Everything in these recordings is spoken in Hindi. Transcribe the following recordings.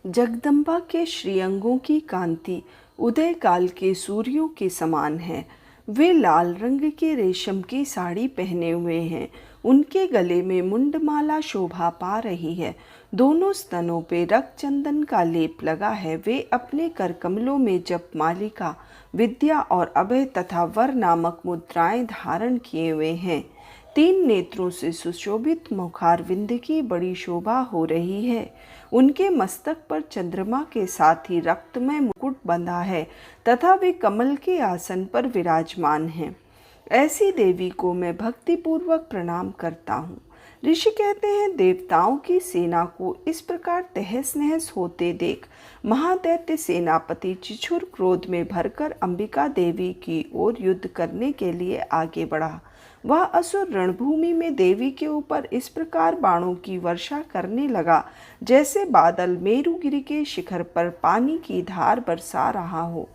जगदम्बा के श्रीअंगों की कांति उदय काल के सूर्यों के समान है। वे लाल रंग के रेशम की साड़ी पहने हुए हैं। उनके गले में मुंडमाला शोभा पा रही है। दोनों स्तनों पे रक्त चंदन का लेप लगा है। वे अपने कर कमलों में जप मालिका, विद्या और अभय तथा वर नामक मुद्राएं धारण किए हुए हैं। 3 नेत्रों से सुशोभित मुखारविंद की बड़ी शोभा हो रही है। उनके मस्तक पर चंद्रमा के साथ ही रक्तमय मुकुट बंधा है तथा वे कमल के आसन पर विराजमान हैं। ऐसी देवी को मैं भक्तिपूर्वक प्रणाम करता हूँ। ऋषि कहते हैं, देवताओं की सेना को इस प्रकार तहस नहस होते देख महादैत्य सेनापति चिछुर क्रोध में भरकर अंबिका देवी की ओर युद्ध करने के लिए आगे बढ़ा। वह असुर रणभूमि में देवी के ऊपर इस प्रकार बाणों की वर्षा करने लगा जैसे बादल मेरुगिरी के शिखर पर पानी की धार बरसा रहा हो।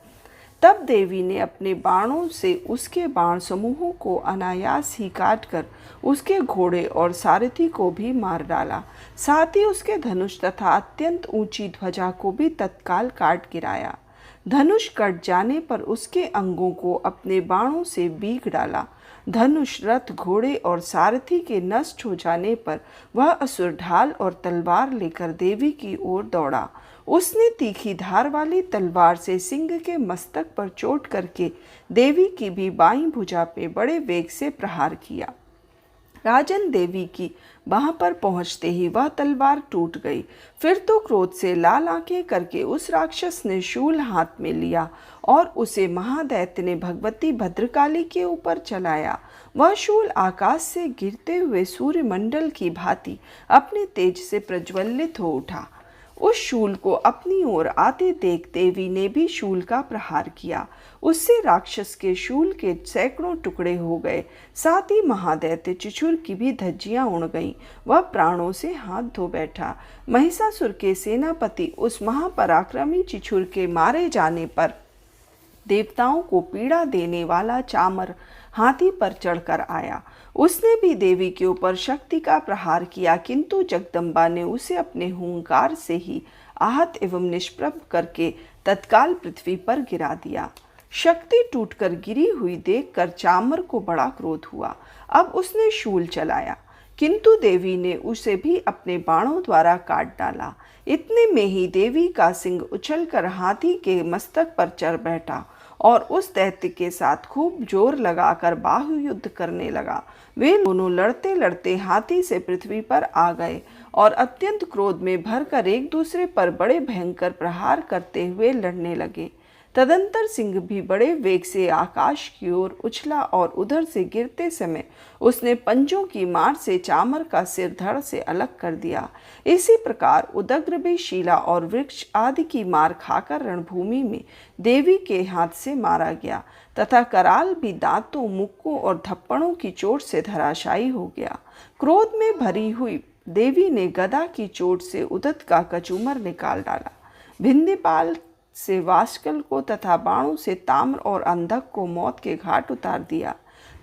तब देवी ने अपने बाणों से उसके बाण समूहों को अनायास ही काटकर उसके घोड़े और सारथी को भी मार डाला। साथ ही उसके धनुष तथा अत्यंत ऊंची ध्वजा को भी तत्काल काट गिराया। धनुष कट जाने पर उसके अंगों को अपने बाणों से बीग डाला। धनुष, रथ, घोड़े और सारथी के नष्ट हो जाने पर वह असुर ढाल और तलवार लेकर देवी की ओर दौड़ा। उसने तीखी धार वाली तलवार से सिंह के मस्तक पर चोट करके देवी की भी बाईं भुजा पे बड़े वेग से प्रहार किया। राजन देवी की बाह पर पहुंचते ही वह तलवार टूट गई। फिर तो क्रोध से लाल आंखें करके उस राक्षस ने शूल हाथ में लिया और उसे महादैत्य ने भगवती भद्रकाली के ऊपर चलाया। वह शूल आकाश से गिरते हुए सूर्यमंडल की भांति अपने तेज से प्रज्वलित हो उठा। उस शूल को अपनी ओर आते देख देवी ने भी शूल का प्रहार किया। उससे राक्षस के शूल के सैकड़ों टुकड़े हो गए। साथ ही महादैत्य चिछुर की भी धज्जियां उड़ गईं। वह प्राणों से हाथ धो बैठा। महिषासुर के सेनापति उस महापराक्रमी चिछुर के मारे जाने पर देवताओं को पीड़ा देने वाला चामर हाथी पर चढ़कर आया। उसने भी देवी के ऊपर शक्ति का प्रहार किया, किंतु जगदम्बा ने उसे अपने हुंकार से ही आहत एवं निष्प्रभ करके तत्काल पृथ्वी पर गिरा दिया। शक्ति टूटकर गिरी हुई देखकर चामर को बड़ा क्रोध हुआ। अब उसने शूल चलाया, किंतु देवी ने उसे भी अपने बाणों द्वारा काट डाला। इतने में ही देवी का सिंह उछलकर हाथी के मस्तक पर चढ़ बैठा और उस दैत्य के साथ खूब जोर लगाकर बाहु युद्ध करने लगा। वे दोनों लड़ते लड़ते हाथी से पृथ्वी पर आ गए और अत्यंत क्रोध में भरकर एक दूसरे पर बड़े भयंकर प्रहार करते हुए लड़ने लगे। तदंतर सिंह भी बड़े वेग से आकाश की ओर उछला और उधर से गिरते समय उसने पंजों की मार से चामर का सिर धड़ से अलग कर दिया। इसी प्रकार उदग्र भी शीला और वृक्ष आदि की मार खाकर रणभूमि में देवी के हाथ से मारा गया तथा कराल भी दांतों, मुक्कों और धप्पड़ों की चोट से धराशायी हो गया। क्रोध में भरी हुई देवी ने गदा की चोट से उदत का कचूमर निकाल डाला। भिंदीपाल से वाष्कल को तथा बाणों से ताम्र और अंधक को मौत के घाट उतार दिया।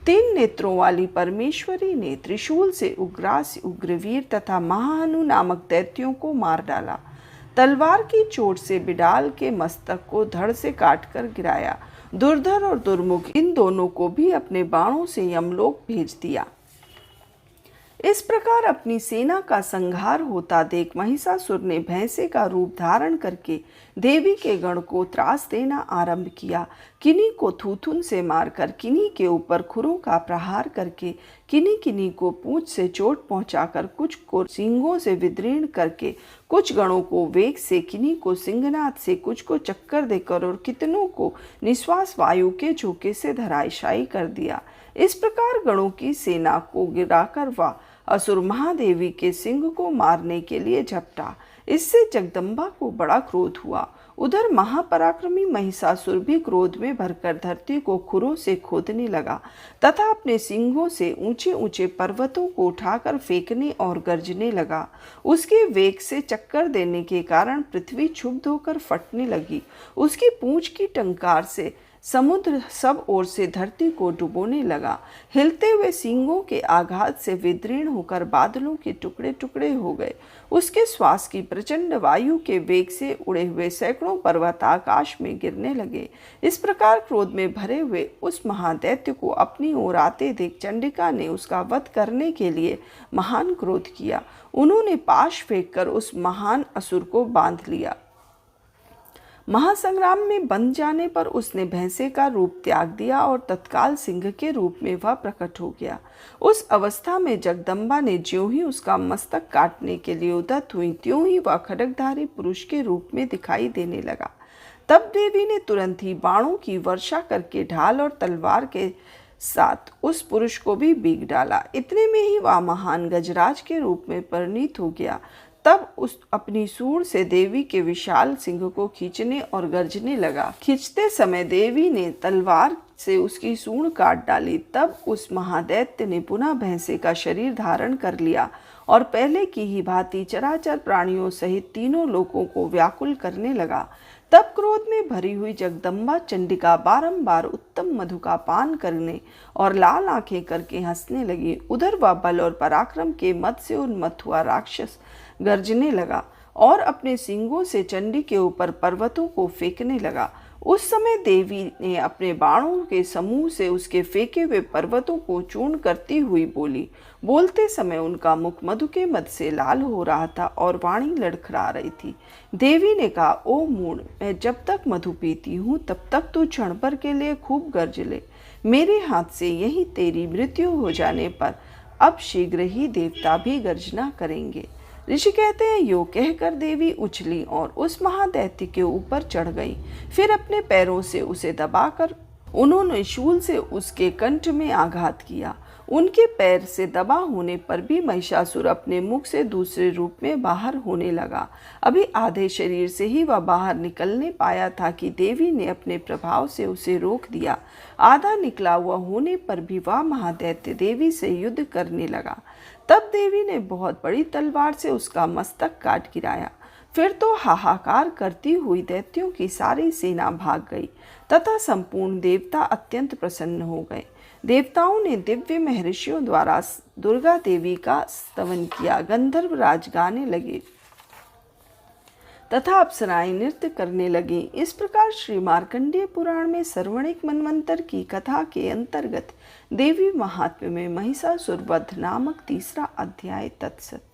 3 नेत्रों वाली परमेश्वरी ने त्रिशूल से उग्रास, उग्रवीर तथा महाहनु नामक दैत्यों को मार डाला। तलवार की चोट से बिडाल के मस्तक को धड़ से काटकर गिराया। दुर्धर और दुर्मुख इन दोनों को भी अपने बाणों से यमलोक भेज दिया। इस प्रकार अपनी सेना का संहार होता देख महिषासुर ने भैंसे का रूप धारण करके देवी के गण को त्रास देना आरंभ किया। किन्हीं को थूथुन से मारकर, किन्हीं के ऊपर खुरों का प्रहार करके, किन्हीं किन्हीं को पूंछ से चोट पहुंचाकर, कुछ को सींगों से विदीर्ण करके, कुछ गणों को वेग से, किन्हीं को सिंहनाद से, कुछ को चक्कर देकर और कितनों को निश्वास वायु के झोंके से धराशायी कर दिया। इस प्रकार गणों की सेना को गिराकर वह असुर महादेवी के सिंह को मारने के लिए झपटा। इससे जगदम्बा को बड़ा क्रोध हुआ। उधर महापराक्रमी महिषासुर भी क्रोध में भरकर धरती को खुरों से खोदने लगा तथा अपने सिंगों से ऊंचे ऊंचे पर्वतों को उठाकर फेंकने और गरजने लगा। उसके वेग से चक्कर देने के कारण पृथ्वी क्षुब्ध होकर फटने लगी। उसकी पूंछ की टंकार से समुद्र सब ओर से धरती को डुबोने लगा। हिलते हुए सींगों के आघात से विदीर्ण होकर बादलों के टुकड़े टुकड़े हो गए। उसके श्वास की प्रचंड वायु के वेग से उड़े हुए सैकड़ों पर्वत आकाश में गिरने लगे। इस प्रकार क्रोध में भरे हुए उस महादैत्य को अपनी ओर आते देख चंडिका ने उसका वध करने के लिए महान क्रोध किया। उन्होंने पाश फेंककर उस महान असुर को बांध लिया। महासंग्राम में बंध जाने पर उसने भैंसे का रूप त्याग दिया और तत्काल सिंह के रूप में वह प्रकट हो गया। उस अवस्था में जगदम्बा ने ज्यों ही उसका मस्तक काटने के लिए उद्यत हुई, त्यों ही वह खड्गधारी पुरुष के रूप में दिखाई देने लगा। तब देवी ने तुरंत ही बाणों की वर्षा करके ढाल और तलवार के साथ उस पुरुष को भी बीग डाला। इतने में ही वह महान गजराज के रूप में परिणित हो गया। तब उस अपनी सूंड से देवी के विशाल सिंह को खींचने और गर्जने लगा। खींचते समय देवी ने तलवार से उसकी सूंड काट डाली। तब उस महादैत्य ने पुनः भैंसे का शरीर धारण कर लिया और पहले की ही भांति चराचर प्राणियों सहित तीनों लोकों को व्याकुल करने लगा। तब क्रोध में भरी हुई जगदम्बा चंडिका बारंबार उत्तम मधु का पान करने और लाल आंखें करके हंसने लगी। उधर वह बल और पराक्रम के मद से उन्मत्त हुआ राक्षस गर्जने लगा और अपने सींगों से चंडी के ऊपर पर्वतों को फेंकने लगा। उस समय देवी ने अपने बाणों के समूह से उसके फेंके हुए पर्वतों को चूर्ण करती हुई बोली। बोलते समय उनका मुख मधु के मद से लाल हो रहा था और वाणी लड़खड़ा रही थी। देवी ने कहा, ओ मूढ़, मैं जब तक मधु पीती हूँ तब तक तू क्षण भर के लिए खूब गर्ज ले। मेरे हाथ से यही तेरी मृत्यु हो जाने पर अब शीघ्र ही देवता भी गर्जना करेंगे। ऋषि कहते हैं, यो कहकर देवी उछली और उस महादैत्य के ऊपर चढ़ गई। फिर अपने पैरों से उसे दबाकर उन्होंने शूल से उसके कंठ में आघात किया। उनके पैर से दबा होने पर भी महिषासुर अपने मुख से दूसरे रूप में बाहर होने लगा। अभी आधे शरीर से ही वह बाहर निकलने पाया था कि देवी ने अपने प्रभाव से उसे रोक दिया। आधा निकला हुआ होने पर भी वह महादैत्य देवी से युद्ध करने लगा। तब देवी ने बहुत बड़ी तलवार से उसका मस्तक काट गिराया। फिर तो हाहाकार करती हुई दैत्यों की सारी सेना भाग गई तथा संपूर्ण देवता अत्यंत प्रसन्न हो गए। देवताओं ने दिव्य महर्षियों द्वारा दुर्गा देवी का स्तवन किया। गंधर्व राज गाने लगे तथा अप्सराएं नृत्य करने लगी। इस प्रकार श्री मार्कंडेय पुराण में सर्वणिक मनवंतर की कथा के अंतर्गत देवी महात्म्य में महिषासुर वध नामक तीसरा अध्याय तत्सत।